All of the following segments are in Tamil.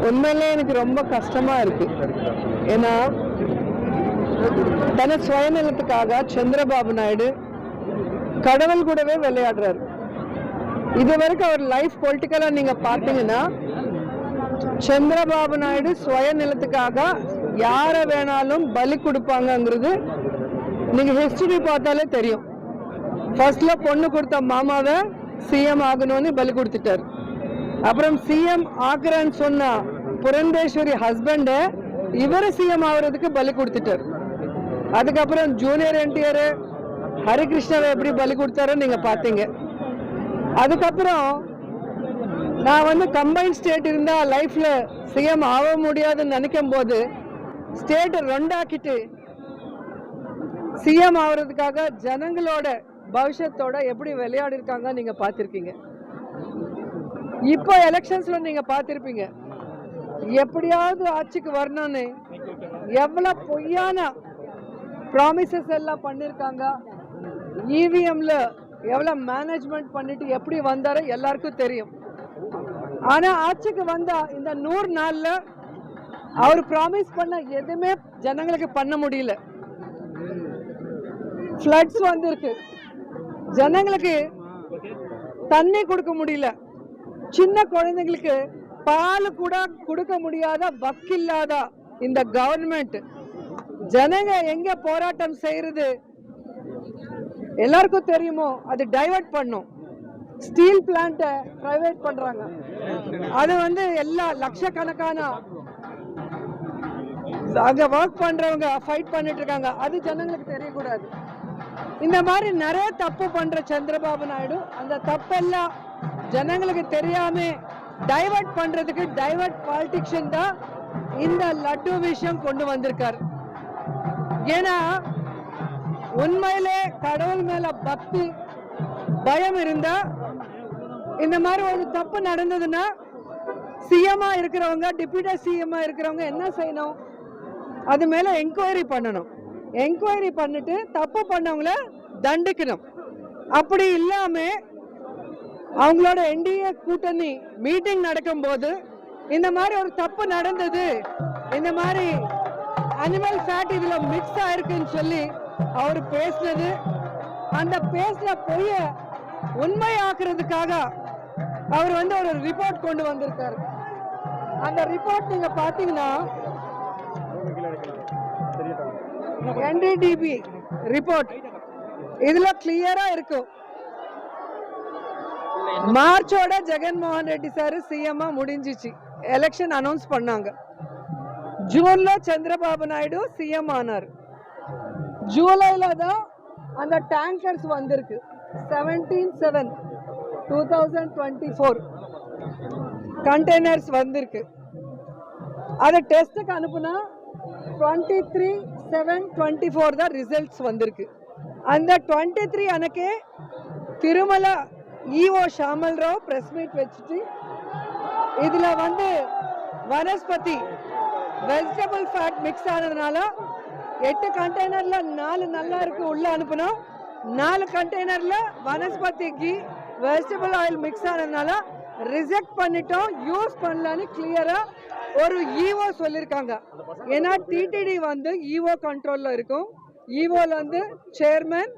உண்மையிலே எனக்கு ரொம்ப கஷ்டமா இருக்கு. ஏன்னா தன சுயநலத்துக்காக சந்திரபாபு நாயுடு கடவுள் கூடவே விளையாடுறாரு. இது வரைக்கும் அவர் லைஃப் பொலிட்டிக்கலா நீங்க பார்த்தீங்கன்னா சந்திரபாபு நாயுடு சுயநலத்துக்காக யாரை வேணாலும் பலி கொடுப்பாங்கங்கிறது நீங்க ஹிஸ்டரி பார்த்தாலே தெரியும். ஃபர்ஸ்ட்ல பொண்ணு கொடுத்த மாமாவை சிஎம் ஆகணும்னு பலி கொடுத்துட்டாரு. அப்புறம் சிஎம் ஆக்குறேன்னு சொன்ன புரந்தேஸ்வரி ஹஸ்பண்ட இவரு சிஎம் ஆகுறதுக்கு பலி கொடுத்துட்டாரு. அதுக்கப்புறம் ஜூனியர் என்டிஆர் ஹரிகிருஷ்ணாவை எப்படி பலி கொடுத்தாரோ நீங்க பாத்தீங்க. அதுக்கப்புறம் நான் கம்பைன் ஸ்டேட் இருந்தா லைஃப்ல சிஎம் ஆக முடியாதுன்னு நினைக்கும் போது ஸ்டேட் ரெண்டாக்கிட்டு சிஎம் ஆகுறதுக்காக ஜனங்களோட பவிஷ்யத்தோட எப்படி விளையாடி இருக்காங்க நீங்க பார்த்திருக்கீங்க. இப்போ எலெக்ஷன்ஸ்ல நீங்க பார்த்திருப்பீங்க எப்படியாவது ஆட்சிக்கு வரணும்னு எவ்வளவு பொய்யான ப்ராமிசஸ் எல்லாம் பண்ணிருக்காங்க. இவிஎம்ல எவ்வளவு மேனேஜ்மெண்ட் பண்ணிட்டு எப்படி வந்தாரோ எல்லாருக்கும் தெரியும். ஆனா ஆட்சிக்கு வந்தா இந்த 100 நாள்ல அவர் ப்ராமிஸ் பண்ண எதுவுமே ஜனங்களுக்கு பண்ண முடியல. ஃப்ளட்ஸ் வந்திருக்கு, ஜனங்களுக்கு தண்ணி கொடுக்க முடியல, சின்ன குழந்தைங்களுக்கு பால் கூட கொடுக்க முடியாத வக்கில்லாத இந்த கவர்மெண்ட் ஜனங்க எங்க போராட்டம் செய்யறது எல்லாருக்கும் தெரியுமோ. அது டைவர்ட் பண்ணும். ஸ்டீல் பிளான்ட் பிரைவேட் பண்றாங்க. அது எல்லா லட்சக்கணக்கான அங்க ஒர்க் பண்றவங்க ஃபைட் பண்ணிட்டு இருக்காங்க. அது ஜனங்களுக்கு தெரியக்கூடாது. இந்த மாதிரி நிறைய தப்பு பண்ற சந்திரபாபு நாயுடு அந்த தப்பெல்லாம் ஜனங்களுக்கு தெரியாம டைவர்ட் பண்றதுக்கு டைவர்ட் பாலிட்டிக்ஷன் தான் இந்த லட்டு விஷயம் கொண்டு வந்திருக்காரு. ஏன்னா உண்மையிலே கடவுள் மேல பக்தி பயம் இருந்தா இந்த மாதிரி ஒரு தப்பு நடந்ததுன்னா சிஎம்ஆ இருக்கிறவங்க டிப்யூட்டி சிஎம்ஆ இருக்கிறவங்க என்ன செய்யணும்? அது மேல என்கொயரி பண்ணணும். என்கொயரி பண்ணிட்டு தப்பு பண்ணவங்கள தண்டிக்கணும். அப்படி இல்லாம அவங்களோட என்டிஏ கூட்டணி மீட்டிங் நடக்கும் போது இந்த மாதிரி ஒரு தப்பு நடந்தது, இந்த மாதிரி அனிமல் ஃபேட் இதுல மிக்ஸ் ஆயிருக்குன்னு சொல்லி அவர் பேசினது, அந்த பேசின பொய்ய உண்மையாக்குறதுக்காக அவர் ஒரு ரிப்போர்ட் கொண்டு வந்திருக்காரு. அந்த ரிப்போர்ட் நீங்க பாத்தீங்கன்னா என்டிடிபி ரிப்போர்ட் இதுல கிளியரா இருக்கும். மார்ச்சோட ஜெகன்மோகன் ரெட்டி சார் சிஎம் முடிஞ்சிச்சு, எலெக்ஷன் அனௌன்ஸ் பண்ணாங்க. ஜூன்ல சந்திரபாபு நாயுடு சிஎம் ஆனார். ஜூலைல தான் அந்த டேங்கர்ஸ் வந்திருக்கு. 17/7/2024 கண்டெய்னர்ஸ் வந்திருக்கு. அதை டெஸ்ட்டுக்கு அனுப்புனா 23/7/24 தான் ரிசல்ட்ஸ் வந்திருக்கு. அந்த 23 அன்னைக்கே Tirumala EO Shyamala Rao press meet வச்சுட்டு இதுல வனஸ்பதி வெஜிடபிள் ஃபேட் மிக்ஸ் ஆனதுனால 8 கண்டெய்னர்ல 4 நல்லா இருக்கு உள்ள அனுப்பணும், 4 கண்டெய்னர்ல vanaspati ghee vegetable oil mix ஆனதுனால ரிஜெக்ட் பண்ணிட்டோம், யூஸ் பண்ணலான்னு கிளியரா ஒரு ஈஓ சொல்லியிருக்காங்க. ஏன்னா டிடிடி ஈஓ கண்ட்ரோல்ல இருக்கும். ஈஓல சேர்மன்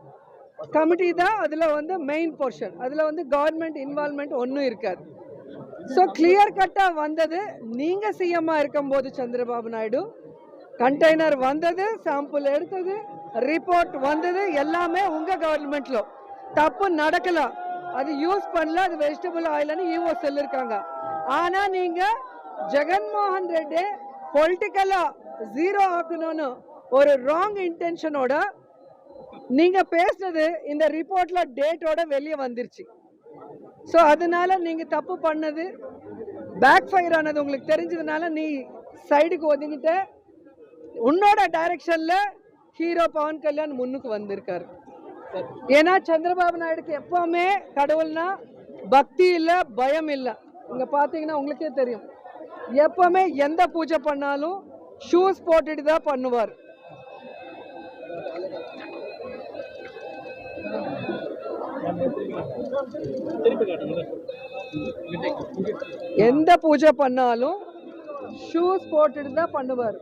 கமிட்டி தான் அதுல மெயின் போர்ஷன். அதுல கவர்மெண்ட் இன்வால்வ்மெண்ட் ஒன்றும் இருக்காது. ஸோ கிளியர் கட்டா வந்தது. நீங்க சிஎம்மா இருக்கும் போது சந்திரபாபு நாயுடு கண்டெய்னர் வந்தது, சாம்பிள் எடுத்தது, ரிப்போர்ட் வந்தது, எல்லாமே உங்க கவர்மெண்ட்ல தப்பு நடக்கல, அது யூஸ் பண்ணல, அது வெஜிடபிள் ஆயில்னு ஈஓ சொல்லிருக்காங்க. ஆனா நீங்க ஜெகன்மோகன் ரெட்டி பொலிட்டிக்கலா ஜீரோ ஆக்கணும்னு ஒரு ராங் இன்டென்ஷனோட நீங்க பேசுனது இந்த ரிப்போர்ட்ல டேட்டோட வெளியே வந்துருச்சு. ஸோ அதனால நீங்க தப்பு பண்ணது பேக் ஃபயர் ஆனது உங்களுக்கு தெரிஞ்சதுனால நீ சைடுக்கு ஒதுங்கிட்ட. உன்னோட டைரக்ஷன்ல ஹீரோ பவன் கல்யாண் முன்னுக்கு வந்திருக்காரு. ஏன்னா சந்திரபாபு நாயுடுக்கு எப்பவுமே கடவுள்னா பக்தி இல்ல, பயம் இல்ல. இங்க பாத்தீங்கன்னா உங்களுக்கே தெரியும், எப்பவுமே எந்த பூஜை பண்ணாலும் ஷூஸ் போட்டுட்டு தான் பண்ணுவார். எந்த பூஜை பண்ணாலும் ஷூஸ் போட்டுட்டு தான் பண்ணுவார்.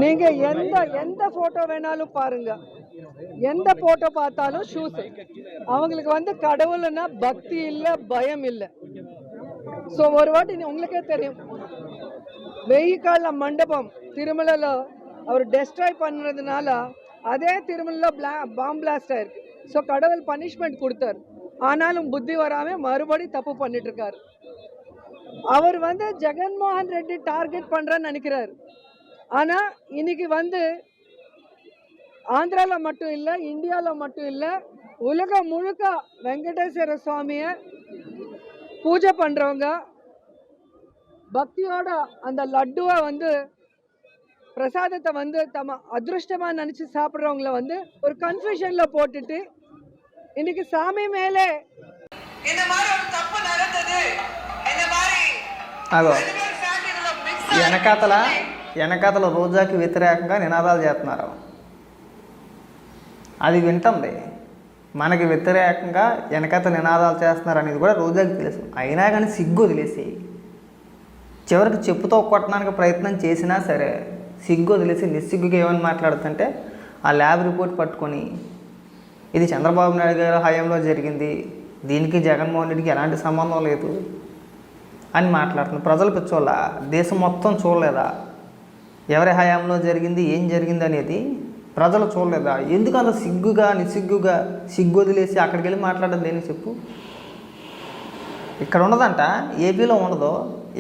நீங்க எந்த எந்த போட்டோ வேணாலும் பாருங்க, எந்த போட்டோ பார்த்தாலும் ஷூஸ். அவங்களுக்கு வந்து கடவுள்னா பக்தி இல்ல, பயம் இல்ல. ஸோ ஒரு வாட்டி உங்களுக்கே தெரியும், வெய்யிக்கால மண்டபம் திருமலையில் அவர் டெஸ்ட்ராய் பண்ணுறதுனால அதே திருமலையில் பாம் பிளாஸ்ட் ஆயிருக்கு. ஸோ கடவுள் பனிஷ்மெண்ட் கொடுத்தார். ஆனாலும் புத்தி வராமல் மறுபடி தப்பு பண்ணிட்டு இருக்காரு. அவர் வந்து ஜெகன்மோகன் ரெட்டி டார்கெட் பண்ணுறன்னு நினைக்கிறார். ஆனால் இன்னைக்கு வந்து ஆந்திராவில் மட்டும் இல்லை, இந்தியாவில் மட்டும் இல்லை, உலகம் முழுக்க வெங்கடேஸ்வர சுவாமியை பூஜை பண்ணுறவங்க பக்தியோட அந்த லட்டுவை வந்து பிரசாதத்தை வந்து தம்ம அதிருஷ்டமா நினைச்சு சாப்பிட்றவங்கள வந்து ஒரு கன்ஃபியூஷன்ல போட்டுட்டு இன்னைக்கு சாமி மேலே இந்த மாதிரி ஒரு தப்பு நடந்தது, இந்த மாதிரி వెనకాతల రోజాకి వ్యతిరేకంగా నినాదాలు చేస్తున్నారు. అది వింటుంది. మనకి వ్యతిరేకంగా వెనకాతల నినాదాలు చేస్తున్నారు అనేది కూడా రోజాకి తెలుసు. అయినా కానీ సిగ్గు వదిలేసి చివరికి చెప్పుతో కొట్టడానికి ప్రయత్నం చేసినా సరే సిగ్గు వదిలేసి నిస్సిగ్గుగా ఏమని మాట్లాడుతుంటే ఆ ల్యాబ్ రిపోర్ట్ పట్టుకొని ఇది చంద్రబాబు నాయుడు గారి హయాంలో జరిగింది, దీనికి జగన్మోహన్ రెడ్డికి ఎలాంటి సంబంధం లేదు అని మాట్లాడుతుంది. ప్రజలు పిచ్చోళ్ళ, దేశం మొత్తం చూడలేదా ఎవరి హయాంలో జరిగింది, ఏం జరిగింది అనేది ప్రజలు చూడలేదా? ఎందుకు అంత సిగ్గుగా నిస్సిగ్గుగా సిగ్గు వదిలేసి అక్కడికి వెళ్ళి మాట్లాడడం దేనికి చెప్పు? ఇక్కడ ఉండదంట, ఏపీలో ఉండదు.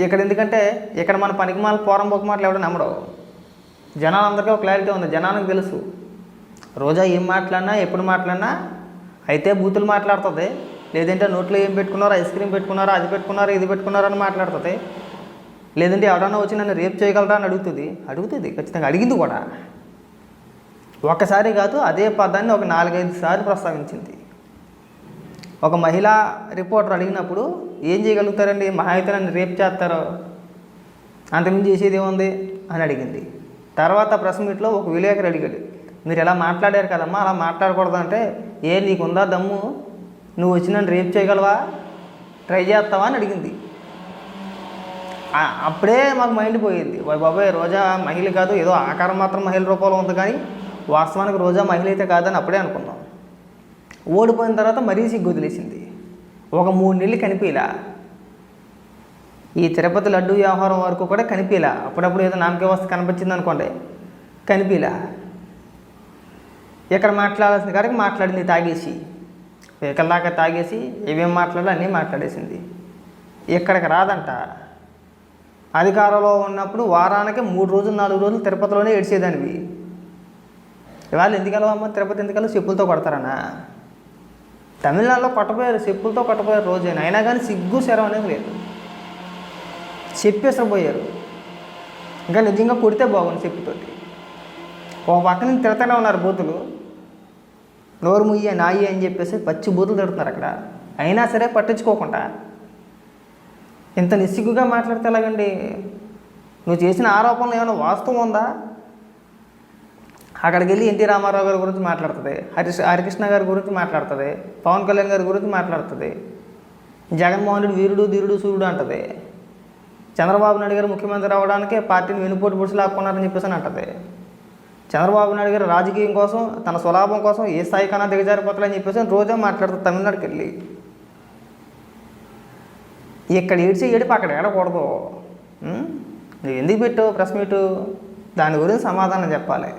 ఇక్కడ ఎందుకంటే ఇక్కడ మన పనికిమాల పోరం బొక్క మాటలు ఎవడో నమ్మడవు. జనాలందరికీ ఒక క్లారిటీ ఉంది, జనానికి తెలుసు రోజా ఏం మాట్లాడినా ఎప్పుడు మాట్లాడినా అయితే బూతులు మాట్లాడుతుంది, లేదంటే నోట్లో ఏం పెట్టుకున్నారో ఐస్ క్రీమ్ పెట్టుకున్నారో అది పెట్టుకున్నారో ఇది పెట్టుకున్నారో అని మాట్లాడుతుంది, లేదంటే ఎవడన్నా వచ్చి నన్ను రేపు చేయగలరా అని అడుగుతుంది ఖచ్చితంగా అడిగింది కూడా. ఒక్కసారి కాదు, అదే పదాన్ని ఒక 4-5 సార్లు ప్రస్తావించింది. ఒక మహిళా రిపోర్టర్ అడిగినప్పుడు ఏం చేయగలుగుతారండి, మహా అయితే నన్ను రేపు చేస్తారో, అంతకుమించి చేసేది ఏముంది అని అడిగింది. తర్వాత ప్రెస్ మీట్లో ఒక విలేకరు అడిగాడు, మీరు ఎలా మాట్లాడారు కదమ్మా, అలా మాట్లాడకూడదు అంటే, నీకుందా దమ్ము, నువ్వు వచ్చి నన్ను రేపు చేయగలవా, ట్రై చేస్తావా అని అడిగింది. అప్పుడే మాకు మైండ్ పోయింది, బాబాయ్ రోజా మహిళ కాదు, ఏదో ఆకారం మాత్రం మహిళ రూపంలో ఉంది కానీ వాస్తవానికి రోజా మహిళ అయితే కాదని అప్పుడే అనుకున్నాం. ఓడిపోయిన తర్వాత మరీ సిగ్గు వదిలేసింది. ఒక 3 నెలలు కనిపించలా, ఈ తిరుపతి లడ్డు వ్యవహారం వరకు కూడా కనిపించలా. అప్పుడప్పుడు ఏదో నామకే వస్తే కనిపించింది అనుకోండి, కనిపించలా. ఇక్కడ మాట్లాడాల్సిన కాడికి మాట్లాడింది తాగేసి, ఎక్కడిదాకా తాగేసి ఏమేం మాట్లాడాలో అన్నీ మాట్లాడేసింది. ఇక్కడికి రాదంట. అధికారంలో ఉన్నప్పుడు వారానికి 3 రోజులు 4 రోజులు తిరుపతిలోనే ఏడ్చేదానివి. ఇవాళ ఎందుకెళ్ళవమ్మ తిరుపతి, ఎందుకెళ్ళి చెప్పులతో కొడతారనా? తమిళనాడులో కొట్టపోయారు, చెప్పులతో కొట్టపోయారు రోజైనా, అయినా కానీ సిగ్గు శరం అనేది లేదు, చెప్పేసరిపోయారు. ఇంకా నిజంగా కొడితే బాగుంది చెప్పుతోటి. ఒక పక్క నుంచి తిడతానే ఉన్నారు బూతులు, నోరు ముయ్య నాయి అని చెప్పేసి పచ్చి బూతులు తిడుతున్నారు అక్కడ. అయినా సరే పట్టించుకోకుండా ఇంత నిస్సిగ్గుగా మాట్లాడితే ఎలాగండి? నువ్వు చేసిన ఆరోపణలు ఏమైనా వాస్తవం ఉందా? అక్కడికి వెళ్ళి ఎన్టీ రామారావు గారి గురించి మాట్లాడుతుంది, హరికృష్ణ గారి గురించి మాట్లాడుతుంది, పవన్ కళ్యాణ్ గారి గురించి మాట్లాడుతుంది, జగన్మోహన్ రెడ్డి వీరుడు ధీరుడు సూర్యుడు అంటుంది, చంద్రబాబు నాయుడు గారు ముఖ్యమంత్రి అవ్వడానికి పార్టీని వెనుపోటు పొడిచి లాక్కున్నారని చెప్పేసి అని అంటుంది. చంద్రబాబు నాయుడు గారు రాజకీయం కోసం తన స్వలాభం కోసం ఏ స్థాయి కన్నా దిగజారిపోతారని చెప్పేసి రోజే మాట్లాడుతుంది తమిళనాడుకి వెళ్ళి. ఇక్కడ ఏడిపు అక్కడ ఏడకూడదు. నువ్వు ఎందుకు పెట్టావు ప్రెస్ మీటు, దాని గురించి సమాధానం చెప్పాలి.